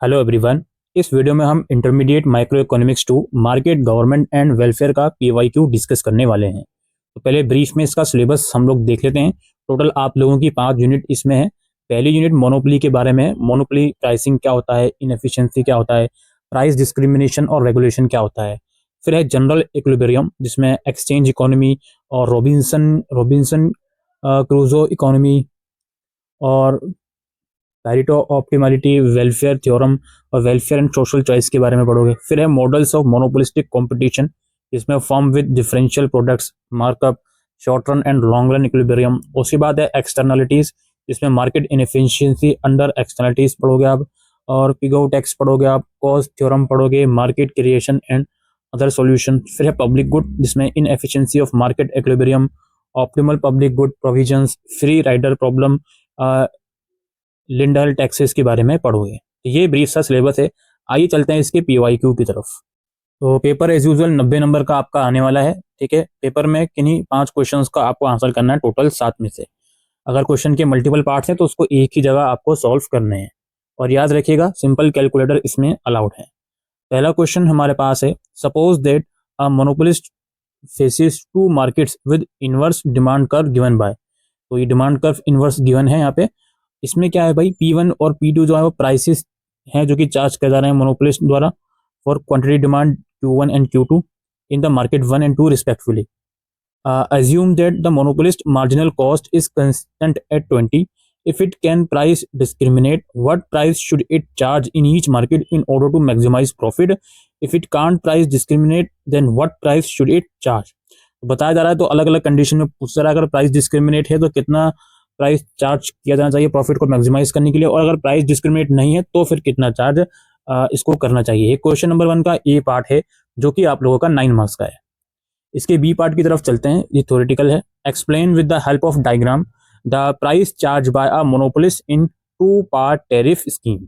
Hello everyone. इस video में हम intermediate microeconomics two market government and welfare का पीवाईक्यू डिस्कस करने वाले हैं। तो पहले ब्रीफ में इसका सिलेबस हम लोग देख लेते हैं। टोटल आप लोगों की 5 यूनिट इसमें है। पहली यूनिट मोनोपोली के बारे में है। मोनोपोली प्राइसिंग क्या होता है, इनएफिशिएंसी क्या होता है, प्राइस डिस्क्रिमिनेशन और रेगुलेशन क्या होता है। फिर है जनरल इक्विलिब्रियम जिसमें एक्सचेंज इकोनॉमी और रॉबिन्सन रॉबिन्सन क्रूजो इकोनॉमी और पैरेटो ऑप्टिमलिटी, वेलफेयर थ्योरम और वेलफेयर एंड सोशल चॉइस के बारे में पढ़ोगे। फिर है मॉडल्स ऑफ मोनोपोलिस्टिक कंपटीशन जिसमें firm with differential products, markup, short run and long run equilibrium. उसके बाद है एक्सटर्नलिटीज जिसमें मार्केट इनएफिशिएंसी अंडर एक्सटर्नलिटीज पढ़ोगे आप, और पिगो टैक्स पढ़ोगे आप, कॉस्ट थ्योरम पढ़ोगे, market creation and other solution. फिर है पब्लिक गुड जिसमें inefficiency of market equilibrium, optimal public good provisions, free rider problem, Lindahl taxes के बारे में पढ़ोगे। तो ये ब्रीफ सा सिलेबस है। आइए चलते हैं इसके पीवाईक्यू की तरफ। तो पेपर एज यूजुअल 90 नंबर का आपका आने वाला है। ठीक है, पेपर में किन्हीं 5 क्वेश्चंस का आपको आंसर करना है टोटल 7 में से। अगर क्वेश्चन के मल्टीपल पार्ट्स हैं तो उसको एक ही जगह आपको सॉल्व करने हैं। और याद रखिएगा सिंपल कैलकुलेटर इसमें अलाउड है। पहला क्वेश्चन हमारे पास है, suppose that a monopolist faces two markets with inverse demand curve given by. तो ये डिमांड कर्व इनवर्स गिवन है यहाँ पे। इसमें क्या है भाई, P1 और P2 जो है वो प्राइसेस हैं जो कि चार्ज किए जा रहे हैं मोनोपोलिस्ट द्वारा for quantity demand Q1 and Q2 in the market 1 and 2 respectively. Assume that the monopolist marginal cost is constant at 20. If it can price discriminate, what price should it charge in each market in order to maximize profit? If it can't price discriminate, then what price should it charge? बताया जा रहा है तो अलग अलग condition में पूछ रहा है। अगर प्राइस डिस्क्रिमिनेट है तो कितना प्राइस चार्ज किया जाना चाहिए प्रॉफिट को मैक्सिमाइज करने के लिए, और अगर प्राइस डिस्क्रिमिनेट नहीं है तो फिर कितना चार्ज इसको करना चाहिए। क्वेश्चन नंबर 1 का ए पार्ट है जो कि आप लोगों का 9 मार्क्स का है। इसके बी पार्ट की तरफ चलते हैं। ये थ्योरेटिकल है। Explain with the help of diagram the price charge by a monopolist in 2 part tariff scheme.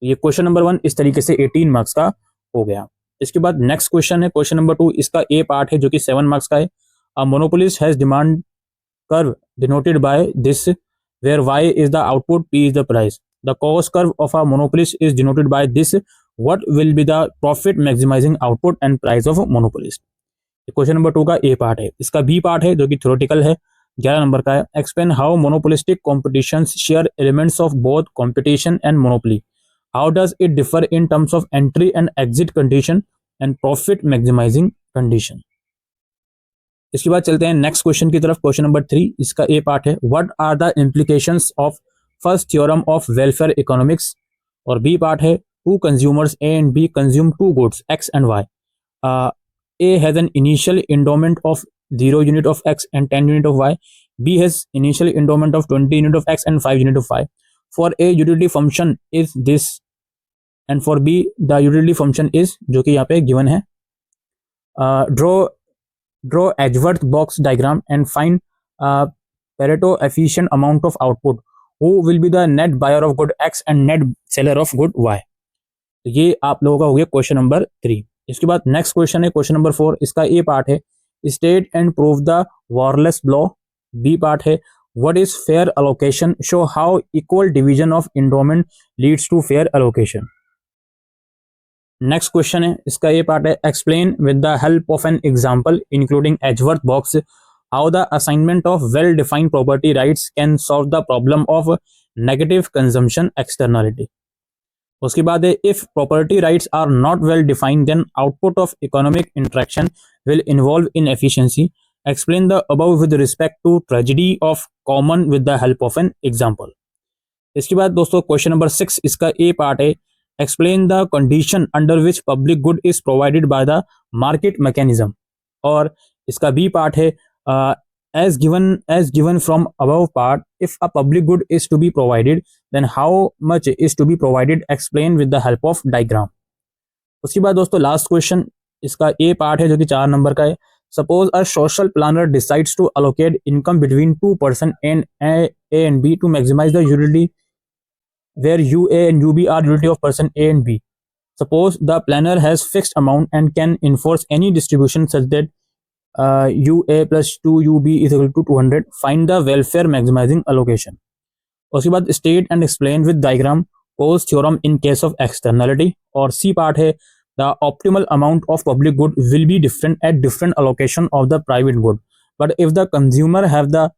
ये क्वेश्चन नंबर 1 इस तरीके से 18 मार्क्स का हो गया। इसके बाद नेक्स्ट क्वेश्चन है क्वेश्चन नंबर 2। इसका ए पार्ट है जो कि 7 मार्क्स का है। A monopolist has demand curve denoted by this, where y is the output, p is the price. The cost curve of a monopolist is denoted by this. What will be the profit maximizing output and price of a monopolist? Question number 2 का ए part है। इसका B part है जो कि theoretical है, 11 number का है। Explain how monopolistic competitions share elements of both competition and monopoly. How does it differ in terms of entry and exit condition and profit maximising condition. इसके बाद चलते हैं नेक्स्ट क्वेश्चन की तरफ। क्वेश्चन नंबर 3 इसका A part है, what are the implications of first theorem of welfare economics. और B part है, two consumers A and B consume two goods X and Y. A has an initial endowment of 0 unit of X and 10 unit of Y. B has initial endowment of 20 unit of X and 5 unit of Y. For A utility function is this and for be the utility function is, जो कि यहाँ पे given है। Draw Edgeworth box diagram and find Pareto efficient amount of output. Who will be the net buyer of good X and net seller of good Y? तो ये आप लोगों का हो गया क्वेश्चन नंबर 3। इसके बाद नेक्स्ट क्वेश्चन है क्वेश्चन नंबर 4। इसका ए पार्ट है, state and prove the Walras law. B part है, what is fair allocation, show how equal division of endowment leads to fair allocation. Next question है, इसका ये part है, explain with the help of an example including Edgeworth box how the assignment of well defined property rights can solve the problem of negative consumption externality. उसके बाद है, if property rights are not well defined then output of economic interaction will involve in efficiency. Explain the above with respect to tragedy of common with the help of an example. इसके बाद दोस्तों question number 6 इसका A part है, explain the condition under which public good is provided by the market mechanism। और इसका B part है, as given from above part, if a public good is to be provided then how much is to be provided, explain with the help of diagram। उसके बाद दोस्तों last question इसका A part है जो कि 4 number का है। Suppose a social planner decides to allocate income between 2 person and A and B to maximize the utility where UA and UB are utility of person A and B. Suppose the planner has fixed amount and can enforce any distribution such that UA plus 2UB is equal to 200. Find the welfare maximizing allocation। उसके बाद state and explain with diagram Coase theorem in case of externality, और C part है the optimal amount of public good will be different at different allocation of the private good, but if the consumer have the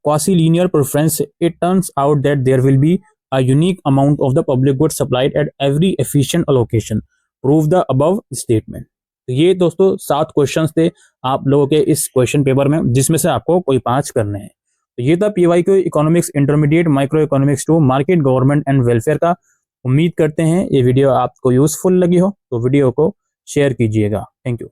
quasi-linear preference, it turns out that there will be a unique amount of the public goods supplied at every efficient allocation. Prove the above statement. तो ये दोस्तों 7 questions थे आप लोगों के इस question paper में, जिसमें से आपको कोई 5 करने हैं। तो ये था PYQ economics intermediate micro economics 2 market government and welfare का। उम्मीद करते हैं ये वीडियो आपको यूजफुल लगी हो, तो वीडियो को शेयर कीजिएगा। Thank you.